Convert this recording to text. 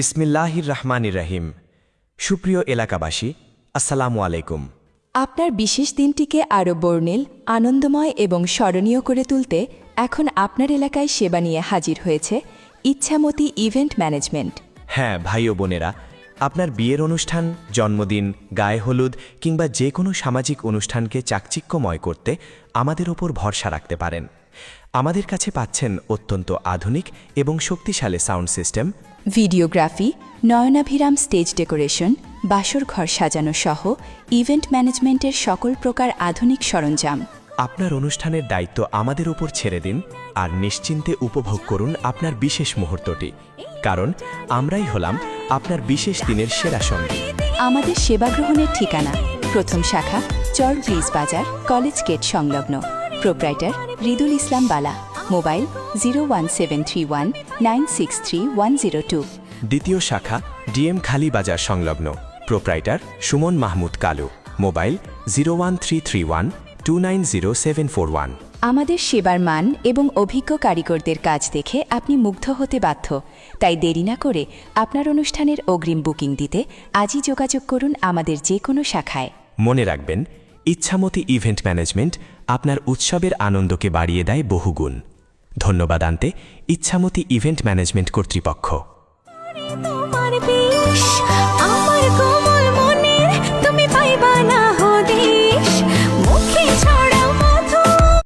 বিসমিল্লাহির রহমানির রহিম। সুপ্রিয় এলাকাবাসী, আসসালামু আলাইকুম। আপনার বিশেষ দিনটিকে আরও বর্ণিল, আনন্দময় এবং স্মরণীয় করে তুলতে এখন আপনার এলাকায় সেবা নিয়ে হাজির হয়েছে ইচ্ছামতি ইভেন্ট ম্যানেজমেন্ট। হ্যাঁ ভাই ও বোনেরা, আপনার বিয়ের অনুষ্ঠান, জন্মদিন, গায়ে হলুদ কিংবা যে কোনো সামাজিক অনুষ্ঠানকে চাকচিক্যময় করতে আমাদের ওপর ভরসা রাখতে পারেন। আমাদের কাছে পাচ্ছেন অত্যন্ত আধুনিক এবং শক্তিশালী সাউন্ড সিস্টেম, ভিডিওগ্রাফি, নয়নাভিরাম স্টেজ ডেকোরেশন, বাসর ঘর সাজানো সহ ইভেন্ট ম্যানেজমেন্টের সকল প্রকার আধুনিক সরঞ্জাম। আপনার অনুষ্ঠানের দায়িত্ব আমাদের উপর ছেড়ে দিন আর নিশ্চিন্তে উপভোগ করুন আপনার বিশেষ মুহূর্তটি, কারণ আমরাই হলাম আপনার বিশেষ দিনের সেরা সঙ্গী। আমাদের সেবা গ্রহণের ঠিকানা প্রথম শাখা, চর ব্রিজ বাজার, কলেজ গেট সংলগ্ন। প্রোপ্রাইটার রিদুল ইসলাম বালা। মোবাইল 01731963102। দ্বিতীয় শাখা, ডিএম খালি বাজার সংলগ্ন। প্রোপ্রাইটার সুমন মাহমুদ কালু। মোবাইল 01331290741। আমাদের সেবার মান এবং অভিজ্ঞ কারিগরদের কাজ দেখে আপনি মুগ্ধ হতে বাধ্য। তাই দেরি না করে আপনার অনুষ্ঠানের অগ্রিম বুকিং দিতে আজই যোগাযোগ করুন আমাদের যে কোনো শাখায়। মনে রাখবেন, ইচ্ছামতি ইভেন্ট ম্যানেজমেন্ট আপনার উৎসবের আনন্দকে বাড়িয়ে দেয় বহুগুণ। ধন্যবাদ আনতে ইচ্ছামতি ইভেন্ট ম্যানেজমেন্ট কর্তৃপক্ষ।